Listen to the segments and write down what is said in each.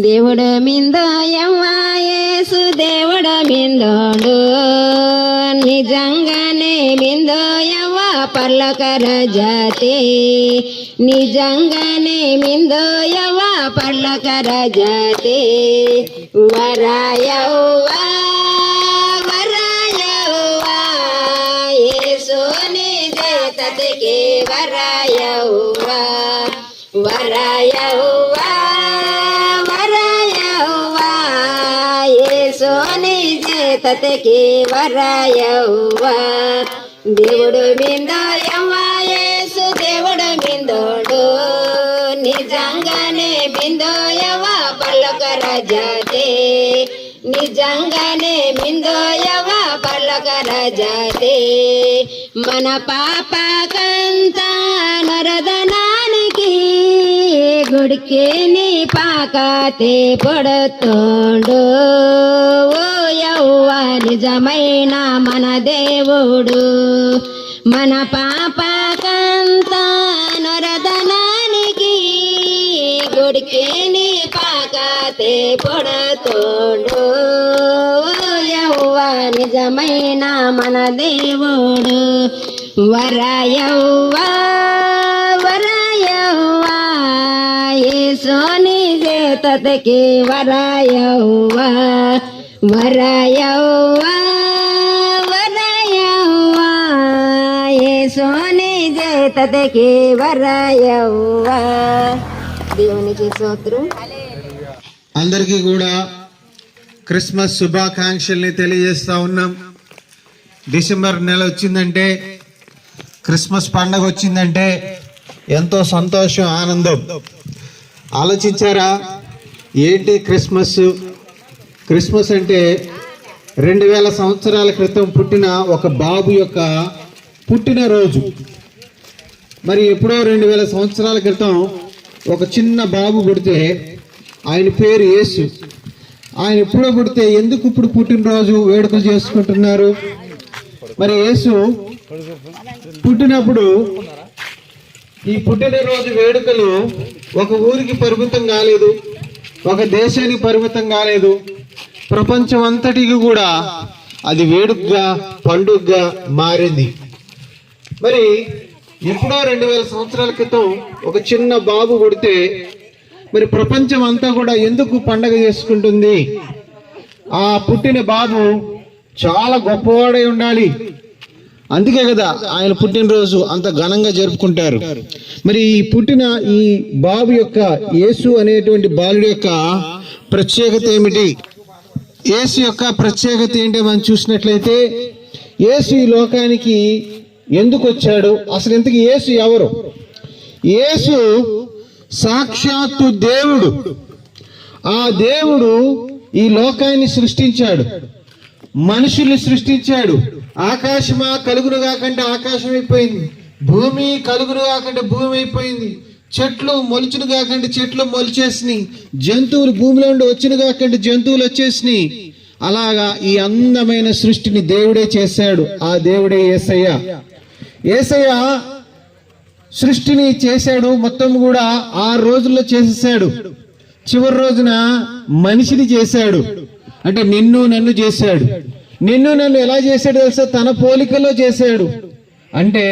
దేవుడు మిందో యవ్వాయేసు దేవుడు మిందోడు నిజంగానే మిందో యవ్వ పర్లకర జాతి నిజంగానే మిందో యవ్వ పర్లకర జాతి వరాయవ్వా వరాయవ్వా యేసు నిజే తతికి వరాయవ్వా వరాయవ్వా తతకి వరాయవ్వా దేవుడు మిందో యవ్వా యేసు దేవుడు మిందోడు నిజంగానే మిందో యవ్వా పర్లకర జాతి నిజంగానే మిందో యవ్వా పర్లకర జాతి మన పాపకంత నరదనానికి గుడికి నీ పాకతే పొడుతోండు యవ్వా నిజమైన మన దేవుడు మన పాపకంత నరదనానికి గుడికి నీ పాకతే పొడుతోండు యవ్వా నిజమైన మన దేవుడు వరాయవ్వా వరాయవ్వా యేసు నిజే తతకి వరాయవ్వా వరాయవ్వా వరాయవ్వా యేసు నిజే తతకి వరాయవ్వా దేవునికి స్తోత్రం. అందరికీ కూడా క్రిస్మస్ శుభాకాంక్షల్ని తెలియజేస్తా ఉన్నాం. డిసెంబర్ నెల వచ్చిందంటే క్రిస్మస్ పండగ వచ్చిందంటే ఎంతో సంతోషం, ఆనందం. ఆలోచించారా ఏంటి క్రిస్మస్? క్రిస్మస్ అంటే 2000 సంవత్సరాల క్రితం పుట్టిన ఒక బాబు యొక్క పుట్టినరోజు. మరి ఎప్పుడో 2000 సంవత్సరాల క్రితం ఒక చిన్న బాబు పుడితే ఆయన పేరు యేసు. ఆయన ఎప్పుడో పుడితే ఎందుకు ఇప్పుడు పుట్టినరోజు వేడుకలు చేసుకుంటున్నారు? మరి యేసు పుట్టినప్పుడు ఈ పుట్టినరోజు వేడుకలు ఒక ఊరికి పరిమితం కాలేదు, ఒక దేశానికి పరిమితం కాలేదు, ప్రపంచం అంతటికి కూడా అది వేడుకగా పండుగగా మారింది. మరి ఎప్పుడో 2000 సంవత్సరాల క్రితం ఒక చిన్న బాబు పుడితే మరి ప్రపంచం అంతా కూడా ఎందుకు పండగ చేసుకుంటుంది? ఆ పుట్టిన బాబు చాలా గొప్పవాడై ఉండాలి, అందుకే కదా ఆయన పుట్టినరోజు అంత ఘనంగా జరుపుకుంటారు. మరి ఈ బాబు యొక్క యేసు అనేటువంటి బాలుడి యొక్క ప్రత్యేకత ఏమిటి? యేసు యొక్క ప్రత్యేకత ఏంటి మనం చూసినట్లయితే, యేసు ఈ లోకానికి ఎందుకు వచ్చాడు? అసలు ఇంతకీ యేసు ఎవరు? యేసు సాక్షాత్తు దేవుడు. ఆ దేవుడు ఈ లోకాన్ని సృష్టించాడు, మనుషుల్ని సృష్టించాడు. ఆకాశమా కలుగును కాకంటే ఆకాశం అయిపోయింది, భూమి కలుగును కాకంటే భూమి అయిపోయింది, చెట్లు మొలుచును కాకంటే చెట్లు మొలిచేసినాయి, జంతువులు భూమిలో ఉండి వచ్చిన కాకంటే జంతువులు వచ్చేసినాయి. అలాగా ఈ అందమైన సృష్టిని దేవుడే చేశాడు. ఆ దేవుడే యేసయ్య. యేసయ్య సృష్టిని చేశాడు, మొత్తం కూడా 6 రోజుల్లో చేసేసాడు. చివరి రోజున మనిషిని చేశాడు, అంటే నిన్ను నన్ను చేశాడు. నిన్ను నన్ను ఎలా చేశాడు తెలుసా? తన పోలికలో చేశాడు. అంటే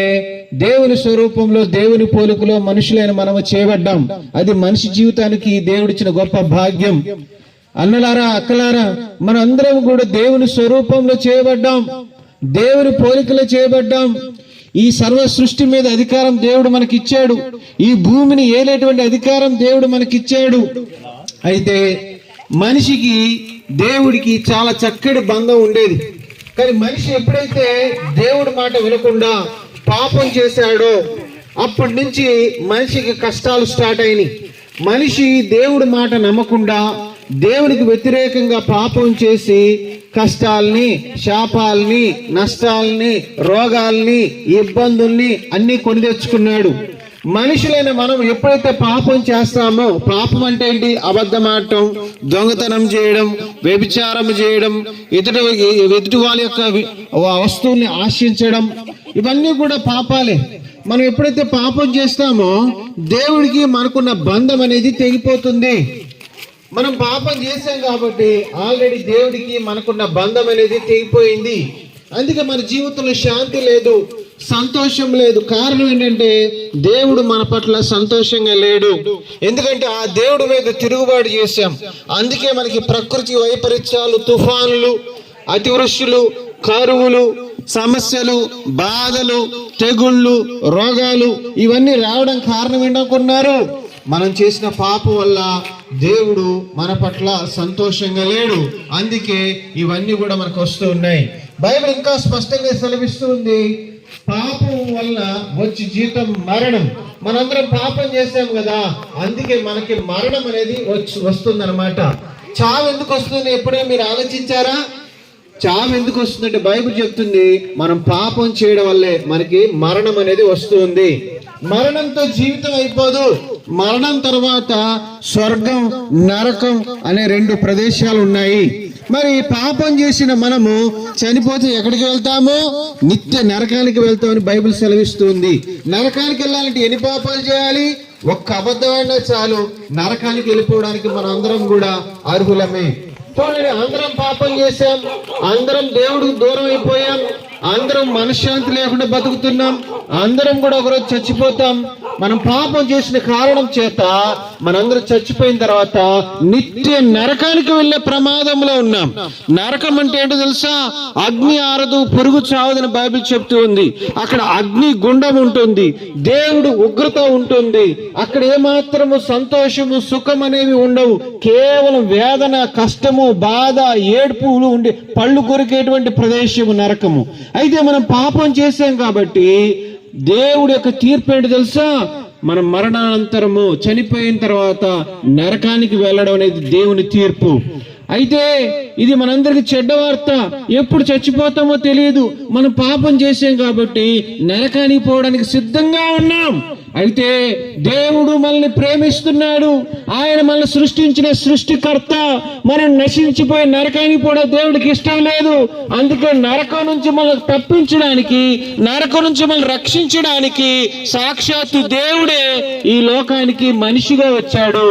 దేవుని స్వరూపంలో దేవుని పోలికలో మనుషులైన మనము చేయబడ్డాం. అది మనిషి జీవితానికి దేవుడిచ్చిన గొప్ప భాగ్యం. అన్నలారా, అక్కలారా, మన అందరం కూడా దేవుని స్వరూపంలో చేయబడ్డాం, దేవుని పోలికలో చేయబడ్డాం. ఈ సర్వ సృష్టి మీద అధికారం దేవుడు మనకిచ్చాడు. ఈ భూమిని ఏలేటువంటి అధికారం దేవుడు మనకిచ్చాడు. అయితే మనిషికి దేవుడికి చాలా చక్కటి బంధం ఉండేది. కానీ మనిషి ఎప్పుడైతే దేవుడి మాట వినకుండా పాపం చేశాడో అప్పటి నుంచి మనిషికి కష్టాలు స్టార్ట్ అయినాయి. మనిషి దేవుడి మాట నమ్మకుండా దేవునికి వ్యతిరేకంగా పాపం చేసి కష్టాల్ని, శాపాల్ని, నష్టాల్ని, రోగాల్ని, ఇబ్బందుల్ని అన్ని కొని తెచ్చుకున్నాడు. మనుషులైన మనం ఎప్పుడైతే పాపం చేస్తామో, పాపం అంటే ఏంటి? అబద్ధం ఆడటం, దొంగతనం చేయడం, వ్యభిచారం చేయడం, ఎదుటి వాళ్ళ యొక్క వస్తువుల్ని ఆశించడం, ఇవన్నీ కూడా పాపాలే. మనం ఎప్పుడైతే పాపం చేస్తామో దేవుడికి మనకున్న బంధం అనేది తెగిపోతుంది. మనం పాపం చేశాం కాబట్టి ఆల్రెడీ దేవుడికి మనకున్న బంధం అనేది తెగిపోయింది. అందుకే మన జీవితంలో శాంతి లేదు, సంతోషం లేదు. కారణం ఏంటంటే దేవుడు మన పట్ల సంతోషంగా లేడు. ఎందుకంటే ఆ దేవుడి మీద తిరుగుబాటు చేశాం. అందుకే మనకి ప్రకృతి వైపరీత్యాలు, తుఫానులు, అతివృష్టిలు, కరువులు, సమస్యలు, బాధలు, తెగుళ్ళు, రోగాలు ఇవన్నీ రావడం కారణం ఏంటనుకున్నారు? మనం చేసిన పాపం వల్ల దేవుడు మన పట్ల సంతోషంగా లేడు. అందుకే ఇవన్నీ కూడా మనకు వస్తూ ఉన్నాయి. బైబిల్ ఇంకా స్పష్టంగా సెలవిస్తూ ఉంది, పాపం వల్ల వచ్చి జీతం మరణం. మనందరం పాపం చేశాం కదా, అందుకే మనకి మరణం అనేది వస్తుందన్నమాట. చావు ఎందుకు వస్తుంది ఎప్పుడైనా మీరు ఆలోచించారా? చావు ఎందుకు వస్తుందంటే బైబిల్ చెప్తుంది, మనం పాపం చేయడం వల్లే మనకి మరణం అనేది వస్తుంది. మరణంతో జీవితం అయిపోదు. మరణం తర్వాత స్వర్గం, నరకం అనే 2 ప్రదేశాలు ఉన్నాయి. మరి పాపం చేసిన మనము చనిపోతే ఎక్కడికి వెళ్తాము? నిత్య నరకానికి వెళ్తామని బైబిల్ సెలవిస్తుంది. నరకానికి వెళ్ళాలంటే ఎన్ని పాపాలు చేయాలి? ఒక్క అబద్ధమైనా చాలు నరకానికి వెళ్ళిపోవడానికి మన అందరం కూడా అర్హులమే. చూడండి, అందరం పాపం చేశాం, అందరం దేవుడికి దూరం అయిపోయాం, అందరం మనశ్శాంతి లేకుండా బతుకుతున్నాం, అందరం కూడా ఒకరోజు చచ్చిపోతాం. మనం పాపం చేసిన కారణం చేత మనందరం చచ్చిపోయిన తర్వాత నిత్య నరకానికి వెళ్ళే ప్రమాదంలో ఉన్నాం. నరకం అంటే ఏంటో తెలుసా? అగ్ని ఆరదు, పురుగు చావదని బైబిల్ చెప్తూ ఉంది. అక్కడ అగ్ని గుండం ఉంటుంది, దేవుడు ఉగ్రత ఉంటుంది. అక్కడ ఏమాత్రము సంతోషము, సుఖం అనేవి ఉండవు. కేవలం వేదన, కష్టము, బాధ, ఏడుపులు ఉండి పళ్ళు కొరికేటువంటి ప్రదేశము నరకము. అయితే మనం పాపం చేశాం కాబట్టి దేవుడి యొక్క తీర్పు ఏంటి తెలుసా? మనం మరణానంతరము చనిపోయిన తర్వాత నరకానికి వెళ్ళడం అనేది దేవుని తీర్పు. అయితే ఇది మనందరికి చెడ్డ వార్త. ఎప్పుడు చచ్చిపోతామో తెలియదు. మనం పాపం చేసాం కాబట్టి నరకానికి పోవడానికి సిద్ధంగా ఉన్నాం. అయితే దేవుడు మనల్ని ప్రేమిస్తున్నాడు. ఆయన మనల్ని సృష్టించిన సృష్టికర్త. మనం నశించిపోయి నరకానికి పోవడం దేవుడికి ఇష్టం లేదు. అందుకే నరకం నుంచి మనల్ని తప్పించడానికి, నరకం నుంచి మనల్ని రక్షించడానికి సాక్షాత్తు దేవుడే ఈ లోకానికి మనిషిగా వచ్చాడు.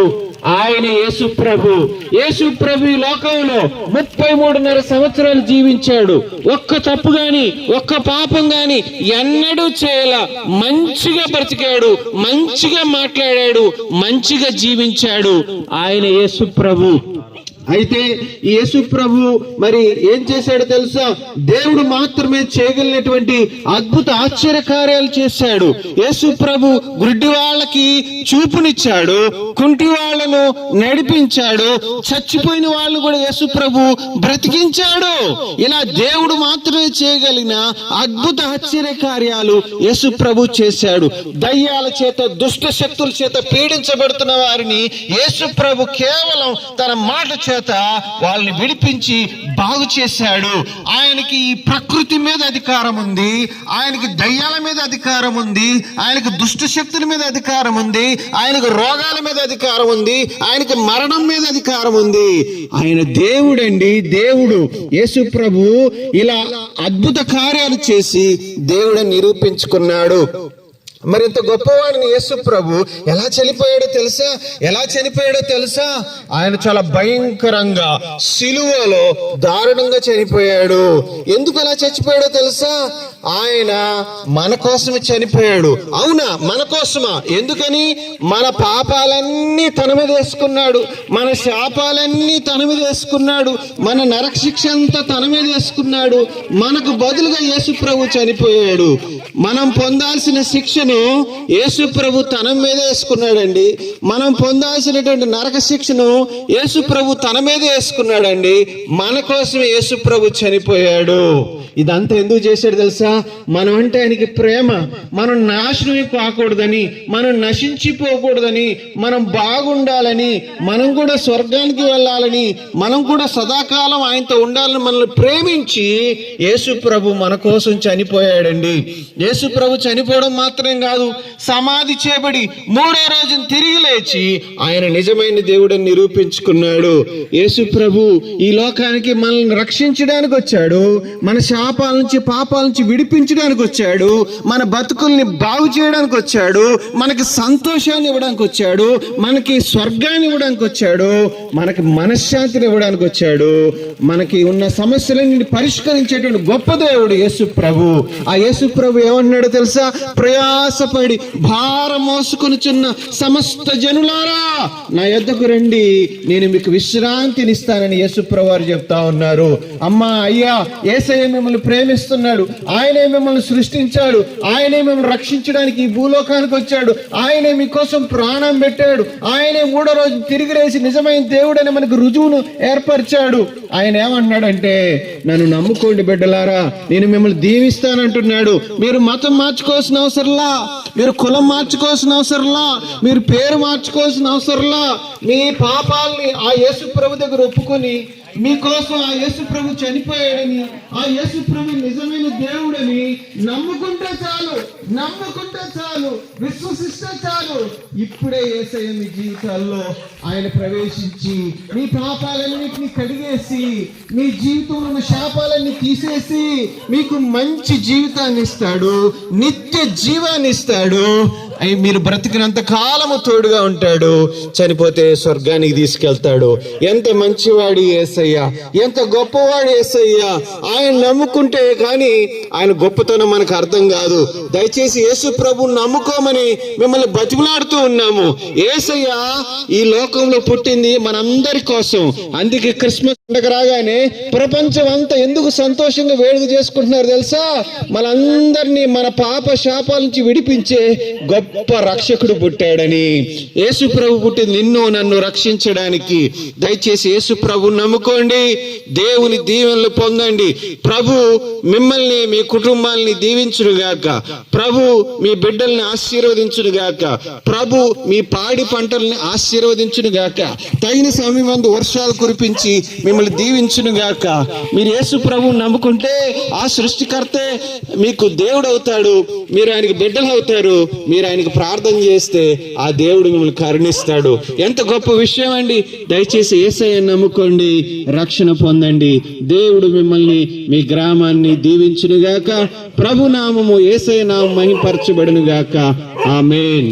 ఆయన యేసు ప్రభు. యేసు ప్రభు ఈ లోకంలో 33.5 సంవత్సరాలు జీవించాడు. ఒక్క తప్పు గాని, ఒక్క పాపం గాని ఎన్నడూ చేయలా. మంచిగా బ్రతికాడు, మంచిగా మాట్లాడాడు, మంచిగా జీవించాడు ఆయన యేసు ప్రభు. అయితే యేసు ప్రభు మరి ఏం చేశాడో తెలుసా? దేవుడు మాత్రమే చేయగలిగినటువంటి అద్భుత ఆశ్చర్య కార్యాలు చేశాడు. యేసు ప్రభు గుడ్డి వాళ్ళకి చూపునిచ్చాడు, కుంటి వాళ్ళను నడిపించాడు, చచ్చిపోయిన వాళ్ళు కూడా యేసు ప్రభు బ్రతికించాడు. ఇలా దేవుడు మాత్రమే చేయగలిగిన అద్భుత ఆశ్చర్య కార్యాలు యేసు ప్రభు చేశాడు. దయ్యాల చేత, దుష్ట శక్తుల చేత పీడించబడుతున్న వారిని యేసు ప్రభు కేవలం తన మాట వాళ్ళని విడిపించి బాగు చేశాడు. ఆయనకి ఈ ప్రకృతి మీద అధికారం ఉంది, ఆయనకి దయ్యాల మీద అధికారం ఉంది, ఆయనకి దుష్ట శక్తుల మీద అధికారం ఉంది, ఆయనకు రోగాల మీద అధికారం ఉంది, ఆయనకి మరణం మీద అధికారం ఉంది. ఆయన దేవుడండి, దేవుడు. యేసు ప్రభు ఇలా అద్భుత కార్యాలు చేసి దేవుడని నిరూపించుకున్నాడు. మరి ఇంత గొప్పవాడిని యేసు ప్రభు ఎలా చనిపోయాడో తెలుసా? ఎలా చనిపోయాడో తెలుసా? ఆయన చాలా భయంకరంగా సిలువలో దారుణంగా చనిపోయాడు. ఎందుకు అలా చచ్చిపోయాడో తెలుసా? ఆయన మన కోసమే చనిపోయాడు. అవునా, మన కోసమా? ఎందుకని? మన పాపాలన్నీ తన మీద వేసుకున్నాడు, మన శాపాలన్నీ తన మీద వేసుకున్నాడు, మన నరక శిక్ష అంతా తన మీద వేసుకున్నాడు. మనకు బదులుగా యేసు ప్రభు చనిపోయాడు. మనం పొందాల్సిన శిక్షను యేసు ప్రభు తన మీద వేసుకున్నాడండి. మనం పొందాల్సినటువంటి నరక శిక్షను యేసు ప్రభు తన మీద వేసుకున్నాడండి. మన కోసమే యేసు ప్రభు చనిపోయాడు. ఇదంతా ఎందుకు చేశాడు తెలుసా? మనం అంటే ఆయనకి ప్రేమ. మనం నాశనం కాకూడదని, మనం నశించిపోకూడదని, మనం బాగుండాలని, మనం కూడా స్వర్గానికి వెళ్ళాలని, మనం కూడా సదాకాలం ఆయనతో ఉండాలని మనల్ని ప్రేమించి యేసు ప్రభు మన కోసం చనిపోయాడండి. యేసు ప్రభు చనిపోవడం మాత్రమే కాదు, సమాధి చేయబడి 3వ రోజున తిరిగి లేచి ఆయన నిజమైన దేవుడని నిరూపించుకున్నాడు. యేసు ప్రభు ఈ లోకానికి మనల్ని రక్షించడానికి వచ్చాడు. మన శాపాల నుంచి, పాపాల నుంచి విడిపించడానికి వచ్చాడు, మన బతుకుల్ని బాగు చేయడానికి వచ్చాడు, మనకి సంతోషాన్ని ఇవ్వడానికి వచ్చాడు, మనకి స్వర్గాన్ని ఇవ్వడానికి వచ్చాడు, మనకి మనశ్శాంతిని ఇవ్వడానికి వచ్చాడు, మనకి ఉన్న సమస్యలన్నీ పరిష్కరించేటువంటి గొప్ప దేవుడు యేసు ప్రభు. ఆ యేసు ప్రభు ఏమన్నాడో తెలుసా? ప్రయాసపడి భారం మోసుకొనుచున్న సమస్త జనులారా నా యొద్దకు రండి, నేను మీకు విశ్రాంతినిస్తానని యేసు ప్రభు వారు చెప్తా ఉన్నారు. అమ్మా, అయ్యా, యేసయ్య మిమ్మల్ని ప్రేమిస్తున్నాడు. ఆయనే మిమ్మల్ని సృష్టించాడు. ఆయనే మిమ్మల్ని రక్షించడానికి ఈ భూలోకానికి వచ్చాడు. ఆయనే మీకోసం ప్రాణం పెట్టాడు. ఆయనే 3వ రోజు తిరిగి లేచి నిజమైన దేవుడని మనకు రుజువును ఏర్పరిచాడు. ఆయన ఏమంటున్నాడంటే, నన్ను నమ్ముకోండి బిడ్డలారా, నేను మిమ్మల్ని దీవిస్తానంటున్నాడు. మీరు మతం మార్చుకోవాల్సిన అవసరంలా, మీరు కులం మార్చుకోవాల్సిన అవసరంలా, మీరు పేరు మార్చుకోవాల్సిన అవసరంలా. మీ పాపాలని ఆ యేసు ప్రభు దగ్గర ఒప్పుకొని, మీకోసం ఆ యేసు ప్రభు చనిపోయాడని, ఆ యేసు ప్రభు నిజమైన దేవుడని నమ్ముకుంటే చాలు, విశ్వసిస్తే చాలు. ఇప్పుడే యేసయ్య మీ జీవితాల్లో ఆయన ప్రవేశించి మీ పాపాలన్నింటినీ కడిగేసి, మీ జీవితంలో ఉన్న శాపాలన్నీ తీసేసి మీకు మంచి జీవితాన్ని ఇస్తాడు, నిత్య జీవాన్ని ఇస్తాడు. మీరు బ్రతికినంత కాలము తోడుగా ఉంటాడు, చనిపోతే స్వర్గానికి తీసుకెళ్తాడు. ఎంత మంచివాడు యేసయ్య, ఎంత గొప్పవాడు యేసయ్య. ఆయన నమ్ముకుంటే కానీ ఆయన గొప్పతనం మనకు అర్థం కాదు. దయచేసి యేసు ప్రభువుని నమ్ముకోమని మిమ్మల్ని బతిమలాడుతూ ఉన్నాము. యేసయ్య ఈ లోకంలో పుట్టింది మనందరి కోసం. అందుకే క్రిస్మస్ పండుగ రాగానే ప్రపంచం అంతా ఎందుకు సంతోషంగా వేడుక చేసుకుంటున్నారు తెలుసా? మనందరినీ మన పాప శాపాల నుంచి విడిపించే గొప్ప రక్షకుడు పుట్టాడని. యేసు ప్రభు పుట్టింది నిన్ను నన్ను రక్షించడానికి. దయచేసి యేసు ప్రభు నమ్ముకోండి, దేవుని దీవెనలు పొందండి. ప్రభు మిమ్మల్ని, మీ కుటుంబాలని దీవించునుగాక. ప్రభు మీ బిడ్డల్ని ఆశీర్వదించునుగాక. ప్రభు మీ పాడి పంటల్ని ఆశీర్వదించునుగాక. తగిన సమయమందు వర్షాలు కురిపించి మిమ్మల్ని దీవించునుగాక. మీరు యేసు ప్రభువుని నమ్ముకుంటే ఆ సృష్టికర్తే మీకు దేవుడు అవుతాడు, మీరు ఆయనకి బిడ్డలు అవుతారు. మీరు ఆయనకి ప్రార్థన చేస్తే ఆ దేవుడు మిమ్మల్ని కరుణిస్తాడు. ఎంత గొప్ప విషయం అండి. దయచేసి యేసయ్యను నమ్ముకోండి, రక్షణ పొందండి. దేవుడు మిమ్మల్ని, మీ గ్రామాన్ని దీవించునుగాక. ప్రభు నామము, యేసయ్య నామము మహిమపరచబడునుగాక. ఆమేన్.